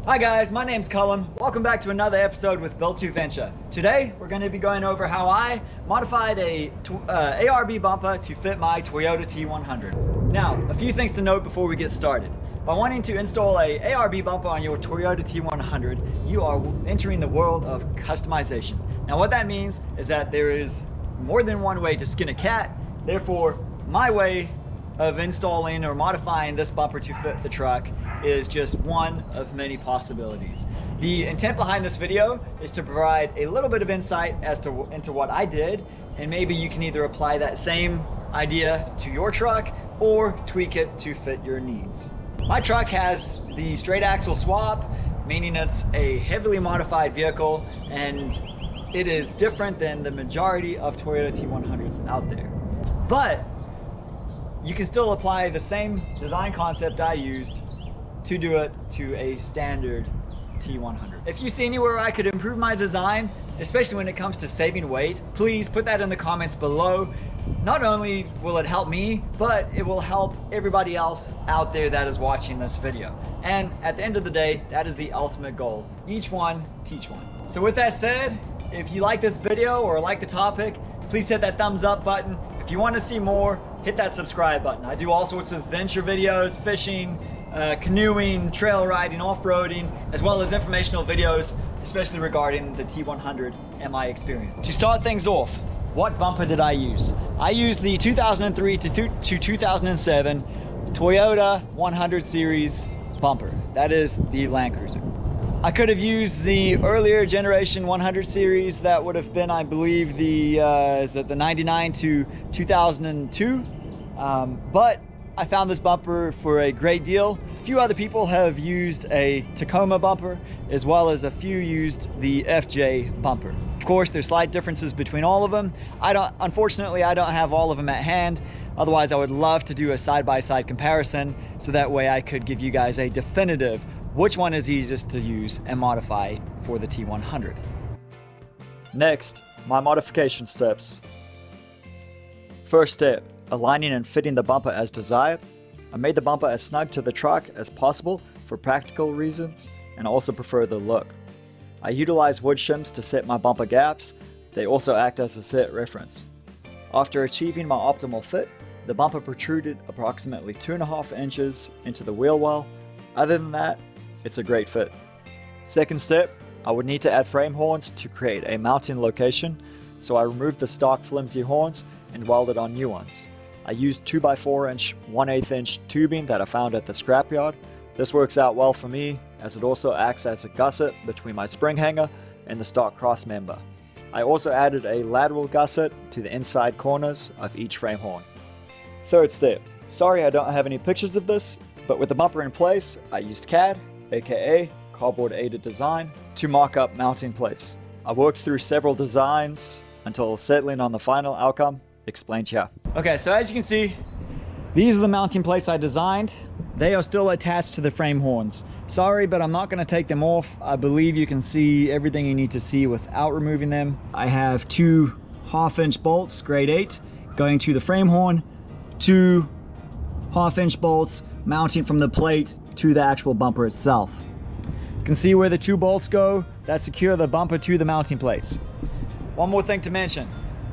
Hi guys, my name's Cullen. Welcome back to another episode with Built to Venture. Today we're going to be going over how I modified a ARB bumper to fit my Toyota T100. Now, a few things to note before we get started. By wanting to install a ARB bumper on your Toyota T100, you are entering the world of customization. Now what that means is that there is more than one way to skin a cat. Therefore, my way of installing or modifying this bumper to fit the truck is just one of many possibilities. The intent behind this video is to provide a little bit of insight into what I did, and maybe you can either apply that same idea to your truck or tweak it to fit your needs. My truck has the straight axle swap, meaning it's a heavily modified vehicle and it is different than the majority of Toyota T100s out there. But you can still apply the same design concept I used to do it to a standard T100. If you see anywhere I could improve my design, especially when it comes to saving weight, please put that in the comments below. Not only will it help me, but it will help everybody else out there that is watching this video. And at the end of the day, that is the ultimate goal. Each one, teach one. So with that said, if you like this video or like the topic, please hit that thumbs up button. If you want to see more, hit that subscribe button. I do all sorts of venture videos, fishing, canoeing, trail riding, off-roading, as well as informational videos, especially regarding the T100 and my experience. To start things off, what bumper did I use? I used the 2003 to 2007 Toyota 100 series bumper. That is the Land Cruiser. I could have used the earlier generation 100 series. That would have been, I believe, the 99 to 2002. But I found this bumper for a great deal. A few other people have used a Tacoma bumper, as well as a few used the FJ bumper. Of course, there's slight differences between all of them. Unfortunately, I don't have all of them at hand. Otherwise, I would love to do a side-by-side comparison, so that way I could give you guys a definitive which one is easiest to use and modify for the T100. Next, my modification steps. First step, aligning and fitting the bumper as desired. I made the bumper as snug to the truck as possible for practical reasons, and also prefer the look. I utilized wood shims to set my bumper gaps. They also act as a set reference. After achieving my optimal fit, the bumper protruded approximately 2.5 inches into the wheel well. Other than that, it's a great fit. Second step, I would need to add frame horns to create a mounting location, so I removed the stock flimsy horns and welded on new ones. I used 2x4 inch 1/8 inch tubing that I found at the scrapyard. This works out well for me, as it also acts as a gusset between my spring hanger and the stock cross member. I also added a lateral gusset to the inside corners of each frame horn. Third step, sorry I don't have any pictures of this, but with the bumper in place, I used CAD, aka Cardboard Aided Design, to mock up mounting plates. I worked through several designs until settling on the final outcome explained here. Okay, so as you can see, these are the mounting plates I designed. They are still attached to the frame horns. Sorry, but I'm not going to take them off. I believe you can see everything you need to see without removing them. I have 2 1/2 inch bolts, grade 8, going to the frame horn, 2 1/2 inch bolts mounting from the plate to the actual bumper itself. You can see where the 2 bolts go that secure the bumper to the mounting plates. One more thing to mention,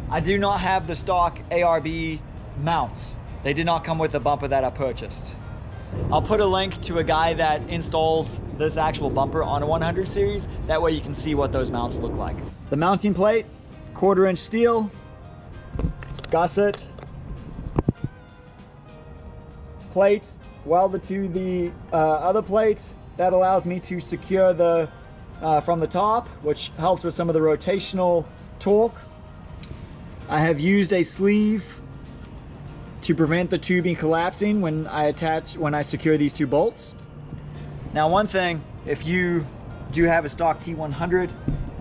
I do not have the stock ARB mounts. They did not come with the bumper that I purchased. I'll put a link to a guy that installs this actual bumper on a 100 series. That way you can see what those mounts look like. The mounting plate, 1/4 inch steel, gusset, plate welded to the other plate. That allows me to secure the from the top, which helps with some of the rotational torque. I have used a sleeve to prevent the tubing collapsing when I secure these 2 bolts. Now one thing, if you do have a stock T100,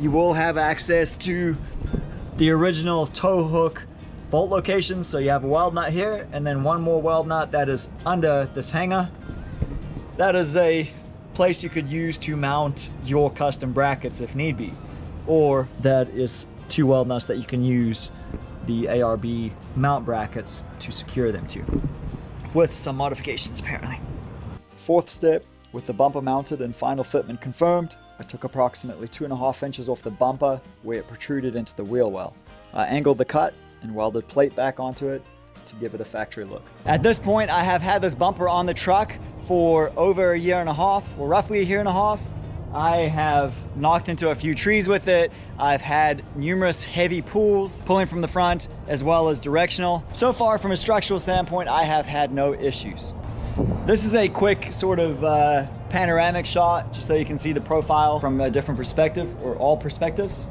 you will have access to the original tow hook bolt location. So you have a weld nut here and then one more weld nut that is under this hanger. That is a place you could use to mount your custom brackets if need be, or that is 2 weld nuts that you can use the ARB mount brackets to secure them to, with some modifications apparently. Fourth step, With the bumper mounted and final fitment confirmed, I took approximately 2.5 inches off the bumper where it protruded into the wheel well. I angled the cut and welded plate back onto it to give it a factory look. At this point, I have had this bumper on the truck for over a year and a half, or roughly a year and a half. I have knocked into a few trees with it. I've had numerous heavy pulls pulling from the front as well as directional. So far, from a structural standpoint, I have had no issues. This is a quick sort of panoramic shot, just so you can see the profile from a different perspective, or all perspectives.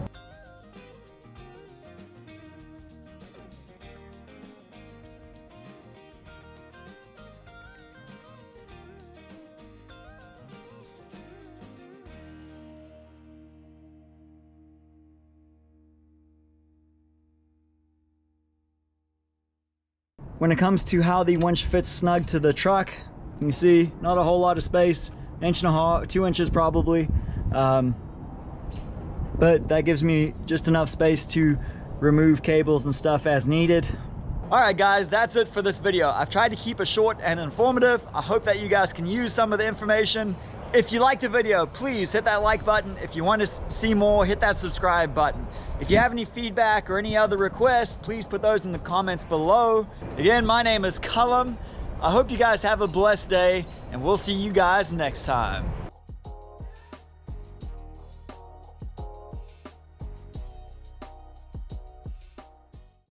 When it comes to how the winch fits snug to the truck, you can see not a whole lot of space, 1.5 inches, 2 inches probably, but that gives me just enough space to remove cables and stuff as needed. All right guys, that's it for this video. I've tried to keep it short and informative. I hope that you guys can use some of the information. If you liked the video, please hit that like button. If you want to see more, hit that subscribe button. If you have any feedback or any other requests, please put those in the comments below. Again, my name is Cullum. I hope you guys have a blessed day, and we'll see you guys next time.